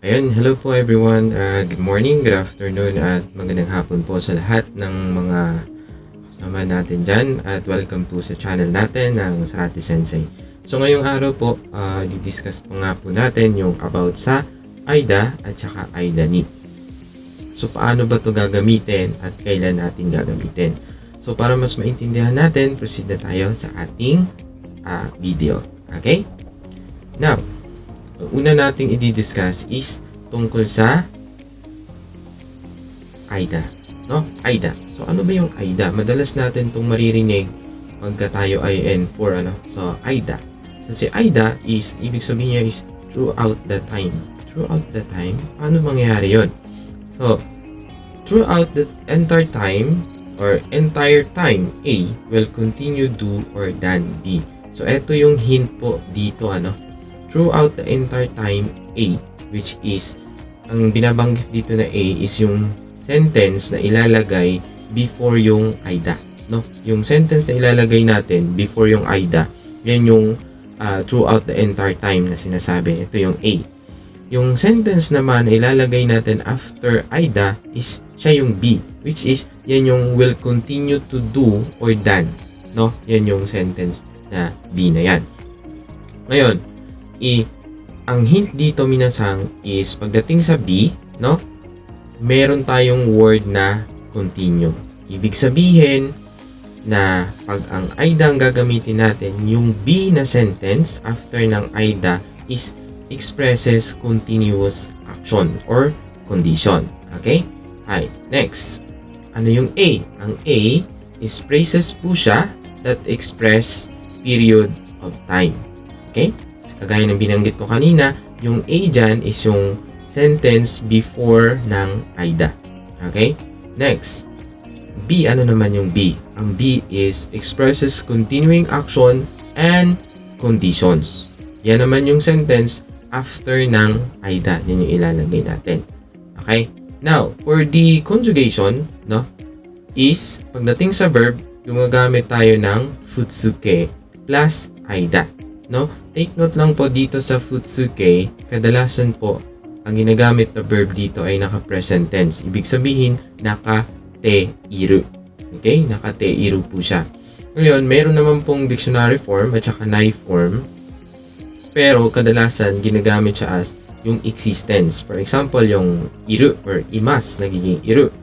Ayun, hello po everyone. Good morning, good afternoon, at magandang hapon po sa lahat ng mga kasama natin dyan. At welcome po sa channel natin ng Sarati Sensei. So ngayong araw po, di-discuss po nga po natin yung about sa AIDA at saka AIDA ni. So paano ba to gagamitin at kailan natin gagamitin? So para mas maintindihan natin, proceed na tayo sa ating video. Okay? Now, ang una nating i-discuss is tungkol sa AIDA, no? AIDA. So ano ba yung AIDA? Madalas natin itong maririnig pagka tayo ay N4, ano? So AIDA. So si AIDA is, ibig sabihin niya is throughout the time. Throughout the time? Paano mangyayari yun? So, throughout the entire time or entire time, A will continue do or than B. So ito yung hint po dito, ano? Throughout the entire time A, which is, ang binabanggit dito na A is yung sentence na ilalagay before yung AIDA, no? Yung sentence na ilalagay natin before yung AIDA, yan yung throughout the entire time na sinasabi. Ito yung A. Yung sentence naman na ilalagay natin after AIDA is siya yung B, which is yan yung will continue to do or done, no? Yan yung sentence na B na yan. Ngayon, ang hint dito minasang is pagdating sa B, no? Meron tayong word na continue. Ibig sabihin na pag ang AIDA ang gagamitin natin, yung B na sentence after ng AIDA is expresses continuous action or condition. Okay? Hi. Next. Ano yung A? Ang A is phrases po siya that express period of time. Okay? Kagaya ng binanggit ko kanina, yung A dyan is yung sentence before ng AIDA. Okay? Next. B, ano naman yung B? Ang B is expresses continuing action and conditions. Yan naman yung sentence after ng AIDA. Yan yung ilalagay natin. Okay? Now, for the conjugation, no, is pagdating sa verb, gumagamit tayo ng futsuke plus AIDA. No? Take note lang po dito sa futsuke, kadalasan po ang ginagamit na verb dito ay naka-present tense. Ibig sabihin, naka-te-iru. Okay? Naka-te-iru po siya. Ngayon, meron naman pong dictionary form at saka nai form. Pero kadalasan ginagamit siya as yung existence. For example, yung iru or imas nagiging iru.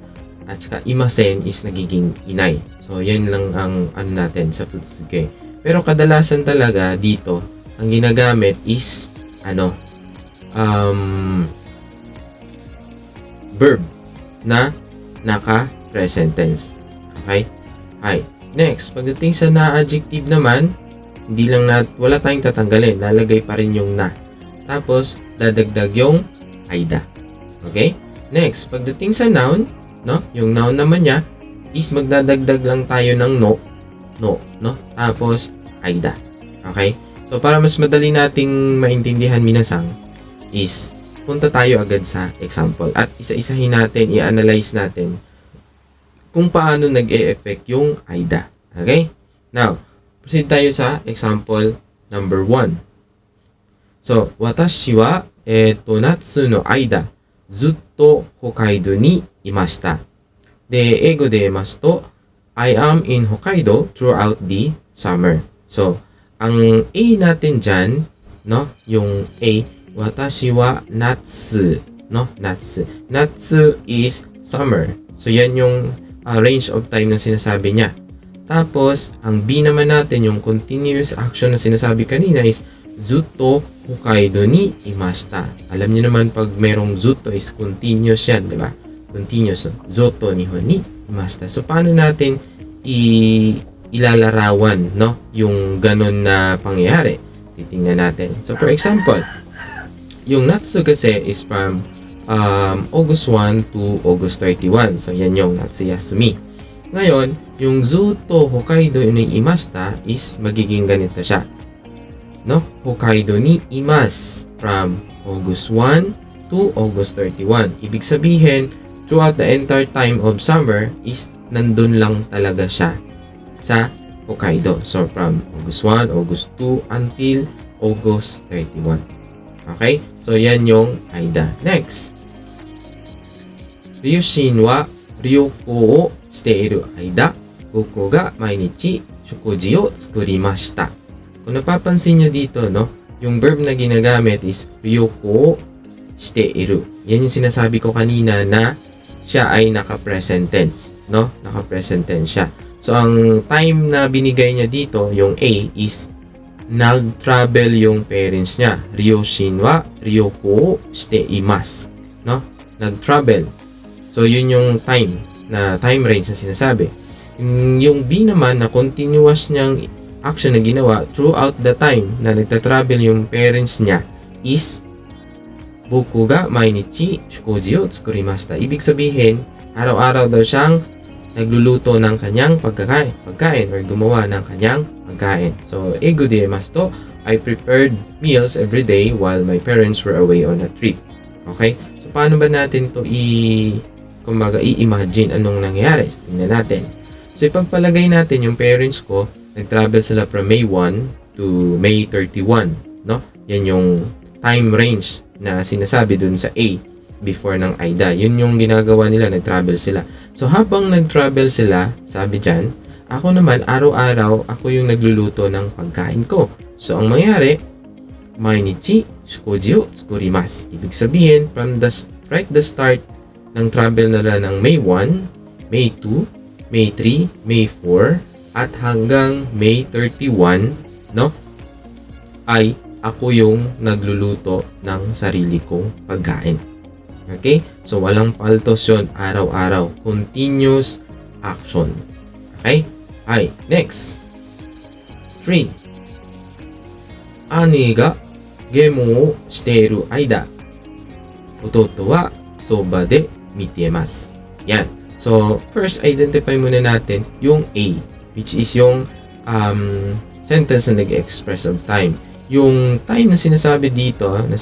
At saka imasen is nagiging inay. So, yan lang ang ano natin sa futsuke. Pero kadalasan talaga dito, ang ginagamit is, verb na naka-present tense. Okay? Hi. Next, pagdating sa na-adjective naman, hindi lang wala tayong tatanggalin. Lalagay pa rin yung na. Tapos, dadagdag yung AIDA. Okay? Next, pagdating sa noun, no? Yung noun naman niya is magdadagdag lang tayo ng no, tapos AIDA. Okay? So, para mas madali nating maintindihan minasang is, punta tayo agad sa example at isa-isahin natin, i-analyze natin kung paano nag-e-effect yung AIDA. Okay? Now, proceed tayo sa example number 1. So, watashi wa, natsu no aida, zutto Hokkaido ni imashita. De, eigo de emasu to, I am in Hokkaido throughout the summer. So, ang A natin dyan, no? Yung A, watashi wa natsu, no? Natsu. Natsu is summer. So, yan yung range of time na sinasabi niya. Tapos, ang B naman natin, yung continuous action na sinasabi kanina is zutto Hokkaido ni imashita. Alam niyo naman pag merong zutto is continuous yan, di ba? Continuous. Zutto ni imashita. So, paano natin ilalarawan, no? Yung ganun na pangyayari. Titingnan natin. So, for example, yung natsu kasi is from August 1 to August 31. So, yan yung natsuyasumi. Ngayon, yung zutto Hokkaido ni imashita is magiging ganito siya. No? Hokkaido ni imas from August 1 to August 31. Ibig sabihin, throughout the entire time of summer is nandun lang talaga siya sa Hokkaido. So, from August 1, August 2, until August 31. Okay? So, yan yung AIDA. Next. Ryushin wa ryoko o shiteiru aida, boku ga mainichi shokuji o tsukurimashita. Kung napapansin nyo dito, no, yung verb na ginagamit is ryoko o shiteiru. Yan yung sinasabi ko kanina na siya ay naka-present tense, no? Naka-present tense siya. So, ang time na binigay niya dito, yung A, is nag-travel yung parents niya. Ryoshin wa ryoko o shiteimasu, no? Nag-travel. So, yun yung time range na sinasabi. Yung B naman na continuous niyang action na ginawa throughout the time na nagta-travel yung parents niya is boku ga mainichi shukoji o tsukurimashita. Ibig sabihin, araw-araw daw siyang nagluluto ng kanyang pagkain or gumawa ng kanyang pagkain. So, eigo deimasu to, I prepared meals every day while my parents were away on a trip. Okay? So, paano ba natin to i-imagine anong nangyari? Tingnan natin. So, ipagpalagay natin yung parents ko, nag-travel sila from May 1 to May 31, no? Yan yung time range na sinasabi dun sa A before ng AIDA. Yun yung ginagawa nila, nag-travel sila. So, habang nag-travel sila, sabi dyan, ako naman, araw-araw, ako yung nagluluto ng pagkain ko. So, ang mangyari, mainichi shukoji o tsukurimasu. Ibig sabihin, from the start ng travel nila ng May 1, May 2, May 3, May 4, at hanggang May 31, no? Ay ako yung nagluluto ng sarili kong pagkain. Okay? So, walang paltos yun, araw-araw. Continuous action. Okay? Ay, next. 3. Ani ga gemu o shiteiru aida, ototo wa soba de mitemasu. Yan. So, first, identify muna natin yung A, which is yung sentence na nag-express of time. Yung time na sinasabi dito, na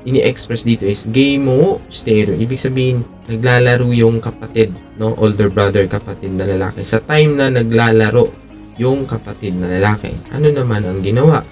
ini-express dito is game mo shiteiru. Ibig sabihin, naglalaro yung kapatid, no? Older brother, kapatid na lalaki. Sa time na naglalaro yung kapatid na lalaki, ano naman ang ginawa?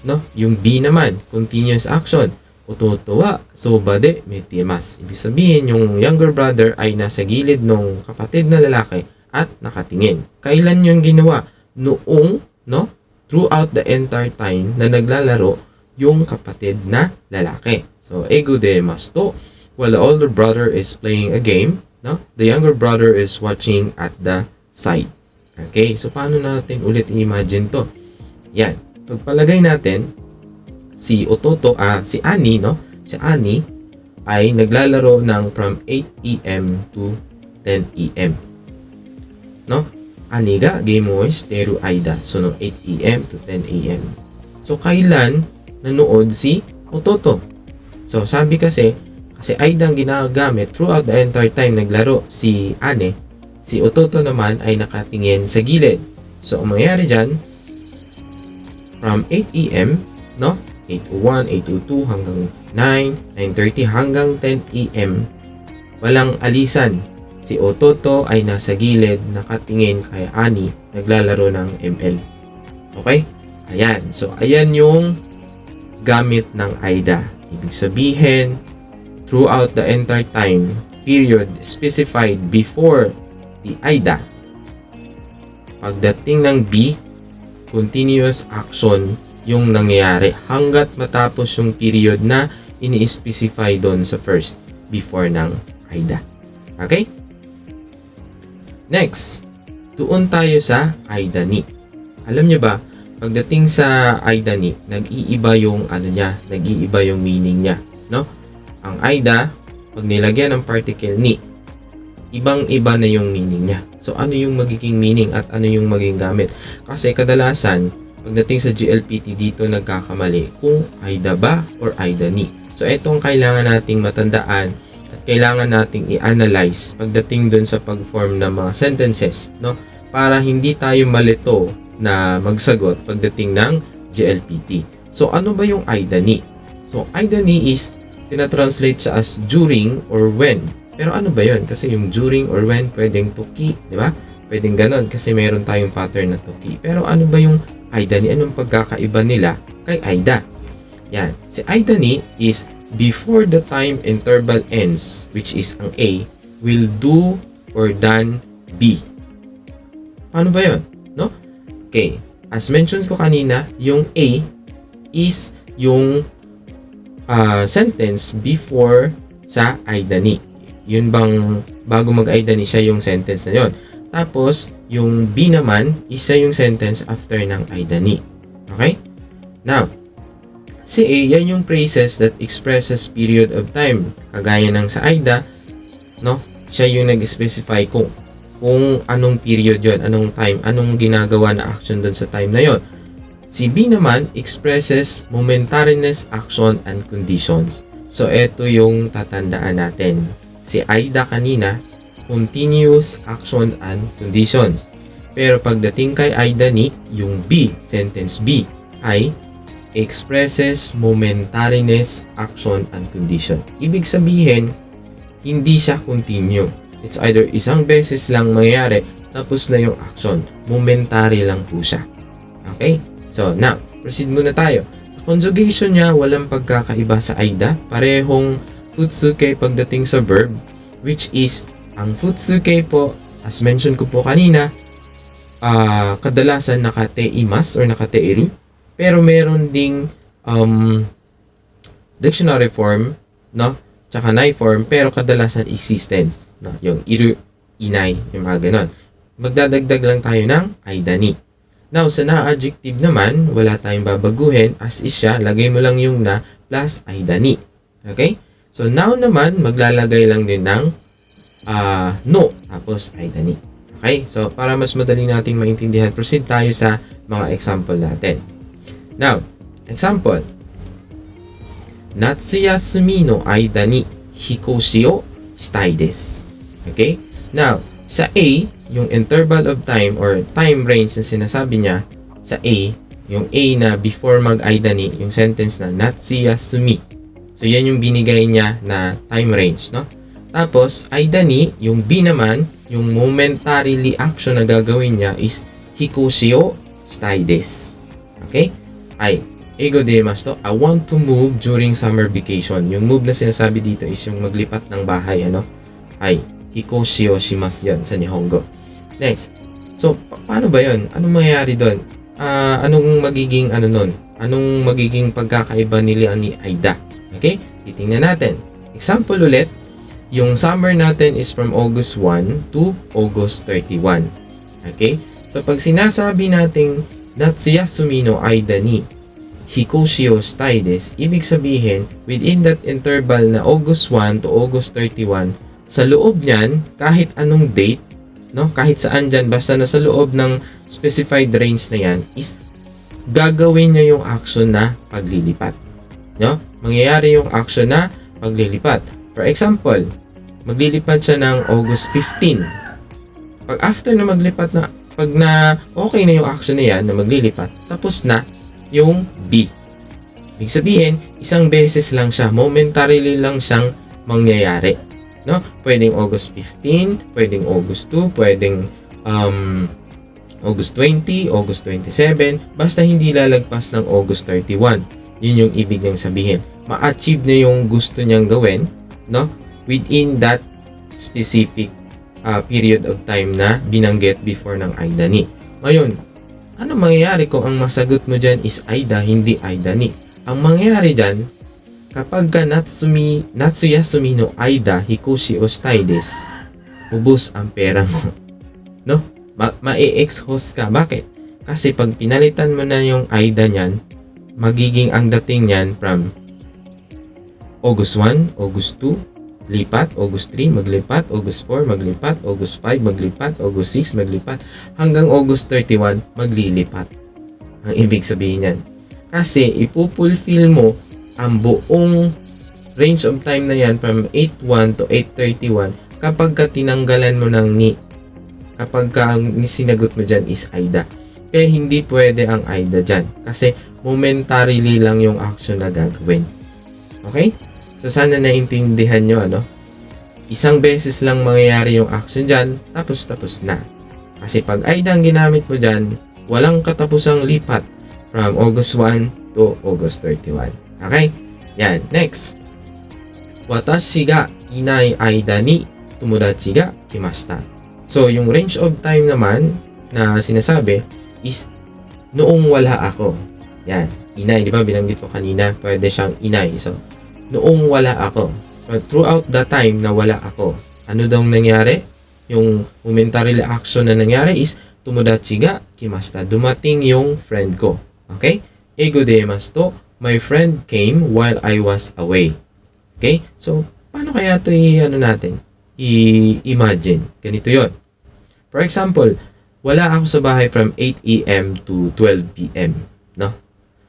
No? Yung B naman, continuous action. Ototo wa soba de mitemasu. Ibig sabihin, yung younger brother ay nasa gilid ng kapatid na lalaki at nakatingin. Kailan yung ginawa? Noong, no? Throughout the entire time na naglalaro yung kapatid na lalaki. So, eigo deimasu to, while the older brother is playing a game, no? The younger brother is watching at the side. Okay? So, paano natin ulit i-imagine to? Yan. Pagpalagay natin, si Ani, no? Si Ani ay naglalaro ng from 8 p.m. to 10 p.m. No? Ani ga game o shiteiru aida. So, no 8 p.m. to 10 a.m. So, kailan nanood si Ototo? So, sabi kasi Aida ang ginagamit throughout the entire time naglaro si Ane. Si Ototo naman ay nakatingin sa gilid. So, ang mangyayari dyan, from 8 a.m., no? 8:01, 8:02 hanggang 9, 9:30 hanggang 10 a.m. Walang alisan. Si Ototo ay nasa gilid, nakatingin kay Ani, naglalaro ng ML. Okay? Ayan. So, ayan yung gamit ng AIDA. Ibig sabihin, throughout the entire time period specified before the AIDA, pagdating ng B, continuous action yung nangyayari hanggat matapos yung period na ini-specify doon sa first before ng AIDA. Okay? Next, doon tayo sa AIDA ni. Alam niyo ba, pagdating sa AIDA ni, nag-iiba yung nag-iiba yung meaning niya, no? Ang AIDA, pag nilagyan ng particle ni, ibang-iba na yung meaning niya. So, ano yung magiging meaning at ano yung magiging gamit? Kasi kadalasan, pagdating sa GLPT dito nagkakamali kung AIDA ba or AIDA ni. So, itong kailangan nating matandaan at kailangan nating i-analyze pagdating dun sa pag-form ng mga sentences, no? Para hindi tayo malito na magsagot pagdating ng GLPT. So, ano ba yung AIDA ni? So, AIDA ni is tinatranslate siya as during or when. Pero ano ba yun? Kasi yung during or when pwedeng to key, di ba? Pwedeng ganon kasi meron tayong pattern na to key. Pero ano ba yung AIDA ni? Anong pagkakaiba nila kay AIDA? Yan. Si Aida ni is before the time interval ends, which is ang A, will do or done B. Paano ba yun? No? Okay. As mentioned ko kanina, yung A is yung sentence before sa Aida ni. Yun bang bago mag-Aida ni siya yung sentence na yun. Tapos, yung B naman, isa yung sentence after ng Aida ni. Okay? Now, si A, yan yung phrases that expresses period of time. Kagaya ng sa Aida, no? Siya yung nag-specify kung anong period yon, anong time, anong ginagawa na action doon sa time na yon. Si B naman expresses momentariness, action, and conditions. So, ito yung tatandaan natin. Si Aida kanina, continuous action and conditions. Pero pagdating kay Aida ni, yung B, sentence B, ay expresses momentariness, action, and condition. Ibig sabihin, hindi siya continue. It's either isang beses lang mangyayari, tapos na yung action. Momentary lang po siya. Okay? So, now, proceed muna tayo. Sa conjugation niya, walang pagkakaiba sa Aida. Parehong futsuke pagdating sa verb, which is, ang futsuke po, as mentioned ko po kanina, kadalasan nakateimas or nakateiru. Pero meron ding dictionary form, no? Tsaka nai form, pero kadalasan existence. No? Yung iru, inay, yung mga ganon. Magdadagdag lang tayo ng Aida ni. Now, sa na-adjective naman, wala tayong babaguhin. As is siya, lagay mo lang yung na plus Aida ni. Okay? So, now naman, maglalagay lang din ng no, tapos Aida ni. Okay? So, para mas madali nating maintindihan, proceed tayo sa mga example natin. Now, example. Natsuyasumi no aida ni hikoshi o shitai desu. Okay? Now, sa A, yung interval of time or time range na sinasabi niya, sa A, yung A na before mag-Aida ni, yung sentence na Natsuyasumi. So, yan yung binigay niya na time range, no? Tapos, Aida ni, yung B naman, yung momentarily action na gagawin niya is hikoshi o shitai desu. Okay? Ay, ego demasu to, I want to move during summer vacation. Yung move na sinasabi dito is yung maglipat ng bahay, ano? Ay, hikoshi o shimasu yan sa Nihongo. Next. So, paano ba yun? Anong mangyayari doon? Anong magiging nun? Anong magiging pagkakaiba nila ni Aida? Okay? Titingnan natin. Example ulit. Yung summer natin is from August 1 to August 31. Okay? So, pag sinasabi nating Natsuyasumi no Aida ni hikoshi o shitai desu, ibig sabihin, within that interval na August 1 to August 31, sa loob niyan, kahit anong date, no, kahit saan dyan, basta nasa loob ng specified range na yan, is gagawin niya yung action na paglilipat. No? Mangyayari yung action na paglilipat. For example, maglilipat siya ng August 15. Pag after na maglipat na, pag na okay na yung action na yan na maglilipat, tapos na yung B. Ibig sabihin, isang beses lang siya, momentarily lang siyang mangyayari. No? Pwedeng August 15, pwedeng August 2, pwedeng August 20, August 27, basta hindi lalagpas ng August 31. Yun yung ibig niyang sabihin. Ma-achieve na yung gusto niyang gawin, no? Within that specific period of time na binanggit before ng Aida ni. Ngayon, ano mangyayari kung ang masagot mo dyan is Aida, hindi Aida ni? Ang mangyayari dyan, kapag ka Natsuyasumi no Aida hikoshi o shitai desu, ubos ang pera mo. No? Ma-e-exhaust ka. Bakit? Kasi pag pinalitan mo na yung Aida niyan, magiging ang dating niyan from August 1, August 2, lipat, August 3, maglipat, August 4, maglipat, August 5, maglipat, August 6, maglipat, hanggang August 31, maglilipat. Ang ibig sabihin yan. Kasi ipupulfill mo ang buong range of time na yan from 8:1 to 8:31 kapag ka tinanggalan mo ng ni. Kapag ka ang sinagot mo dyan is Aida. Kaya hindi pwede ang Aida dyan. Kasi momentarily lang yung action na gagawin. Okay? So, sana naintindihan nyo, ano? Isang beses lang mangyayari yung action dyan, tapos na. Kasi pag Aida ang ginamit mo dyan, walang katapusang lipat from August 1 to August 31. Okay? Yan. Next. Watashi ga inai aida ni tomodachi ga kimashita. So, yung range of time naman na sinasabi is noong wala ako. Yan. Inay, di ba? Binanggit ko kanina, pwede siyang inay. So, noong wala ako. But throughout the time na wala ako, ano daw nangyari? Yung momentary action na nangyari is tomodachi ga kimashita. Dumating yung friend ko. Okay? Eigo demasu to, my friend came while I was away. Okay? So, paano kaya ito natin? I-imagine. Ganito yon. For example, wala ako sa bahay from 8 a.m. to 12 p.m. No?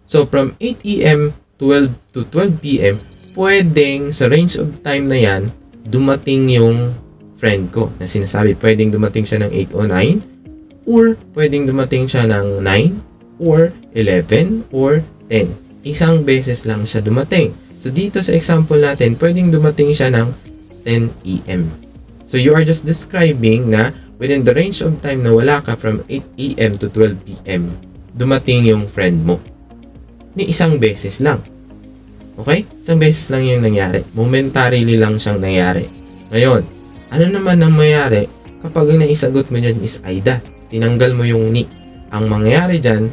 So, from 8 a.m. to 12 p.m., pwedeng sa range of time na yan, dumating yung friend ko na sinasabi. Pwedeng dumating siya ng 8 o 9, or pwedeng dumating siya ng 9, or 11, or 10. Isang beses lang siya dumating. So, dito sa example natin, pwedeng dumating siya ng 10 a.m. So, you are just describing na within the range of time na wala ka from 8 a.m. to 12 p.m., dumating yung friend mo. Ni isang beses lang. Okay? Isang beses lang yung nangyari. Momentarily lang siyang nangyari. Ngayon, ano naman ang mangyari kapag ang naisagot mo dyan is Aida? Tinanggal mo yung ni. Ang mangyari dyan,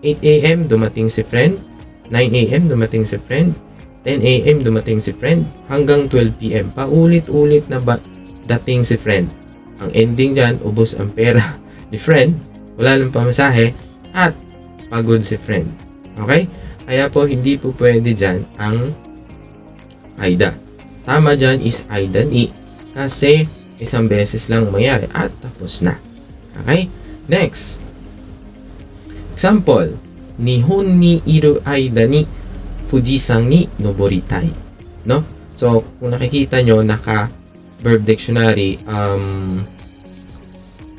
8 a.m. dumating si friend, 9 a.m. dumating si friend, 10 a.m. dumating si friend, hanggang 12 p.m. Paulit-ulit na dating si friend. Ang ending dyan, ubos ang pera ni friend, wala nang pamasahe, at pagod si friend. Okay? Kaya po, hindi po pwede dyan ang Aida. Tama dyan is Aida ni, kasi isang beses lang mangyari at tapos na. Okay? Next. Example, Nihon ni iru aida ni Fujisan ni noboritai. No? So, kung nakikita nyo, naka-verb dictionary,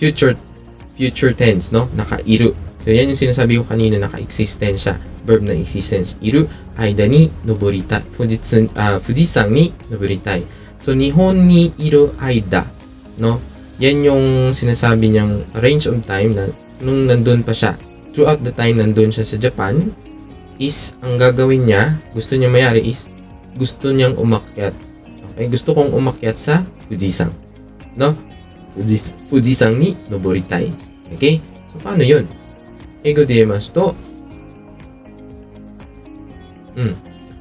future tense, no? Naka-iru. So, yan yung sinasabi ko kanina, naka-existence siya. Verb na existence. Iru, aida ni noboritai. Fujisan ni noboritai. So, Nihon ni iru aida. No? Yan yung sinasabi niyang range of time na nung nandun pa siya. Throughout the time nandun siya sa Japan, is ang gagawin niya, gusto niya mayari is gusto niyang umakyat. Okay? Gusto kong umakyat sa Fujisan. No? Fujisan ni noboritai. Okay? So, paano yun? Eigo demasu to,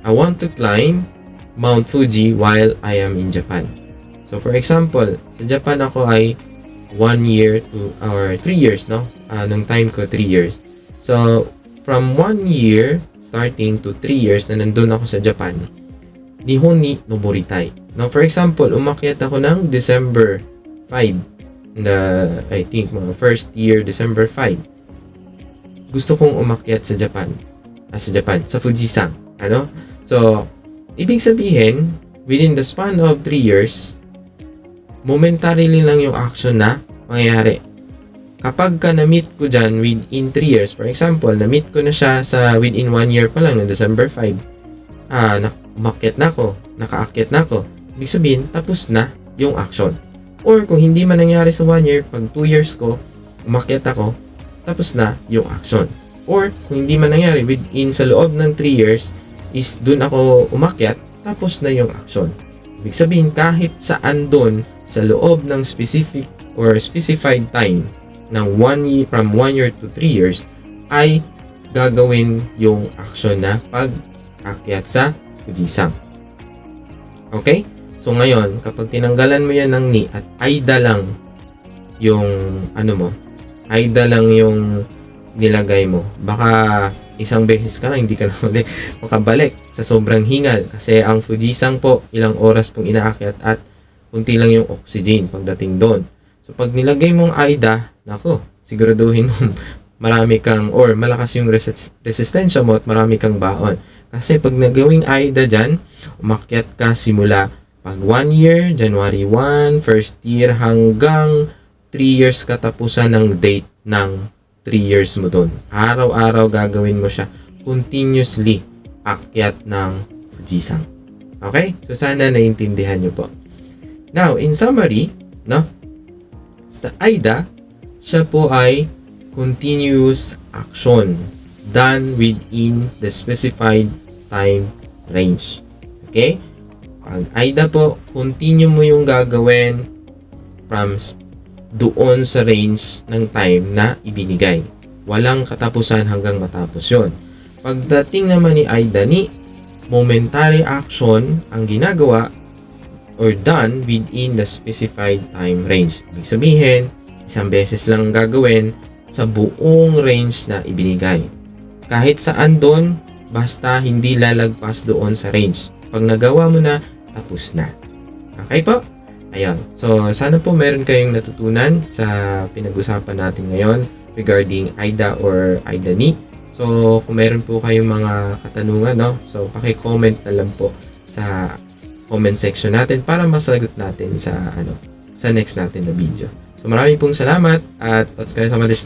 I want to climb Mount Fuji while I am in Japan. So, for example, sa Japan ako ay 1 year to, or 3 years, no? Nung time ko, 3 years. So, from 1 year, starting to 3 years na nandun ako sa Japan, Nihon ni noboritai. Now, for example, umakyat ako ng December 5, I think, mga first year, December 5. Gusto kong umakyat sa Japan. Sa Fujisan. Ano? So, ibig sabihin, within the span of 3 years, momentarily lang yung action na mangyayari. Kapag ka na-meet ko dyan within 3 years, for example, na-meet ko na siya sa within 1 year pa lang, no December 5, umakyat na ako, nakaakyat na ako, ibig sabihin, tapos na yung action. Or kung hindi man nangyari sa 1 year, pag 2 years ko, umakyat ako, tapos na yung action. Or kung hindi man nangyari, within sa loob ng 3 years, is dun ako umakyat, tapos na yung action. Ibig sabihin, kahit saan dun, sa loob ng specific or specified time, ng 1 year, from 1 year to 3 years, ay gagawin yung action na pag-akyat sa Fujisan. Okay? So ngayon, kapag tinanggalan mo yan ng ni at aida lang yung aida lang yung nilagay mo, baka isang beses ka lang, hindi ka na ulit makabalik sa sobrang hingal. Kasi ang Fujisan po, ilang oras pong inaakyat at kunti lang yung oxygen pagdating doon. So, pag nilagay mong AIDA, nako, siguraduhin mo marami kang, or malakas yung resistensya mo at marami kang baon. Kasi pag nagawing AIDA dyan, umakyat ka simula pag 1 year, January 1, first year, hanggang 3 years katapusan ng date ng 3 years mo doon. Araw-araw gagawin mo siya continuously akyat ng Fujisan. Okay? So, sana naiintindihan nyo po. Now, in summary, no? Sa AIDA, siya po ay continuous action done within the specified time range. Okay? Pag AIDA po, continue mo yung gagawin from doon sa range ng time na ibinigay. Walang katapusan hanggang matapos yon. Pagdating naman ni AIDA, ni momentary action ang ginagawa or done within the specified time range. Ibig sabihin, isang beses lang gagawin sa buong range na ibinigay. Kahit saan doon, basta hindi lalagpas doon sa range. Pag nagawa mo na, tapos na. Okay po? Ayan. So, sana po meron kayong natutunan sa pinag-usapan natin ngayon regarding AIDA or AIDA-NI. So, kung meron po kayong mga katanungan, no? So, paki-comment na lang po sa comment section natin para masagot natin sa sa next natin na video. So, maraming pong salamat at let's go sa mga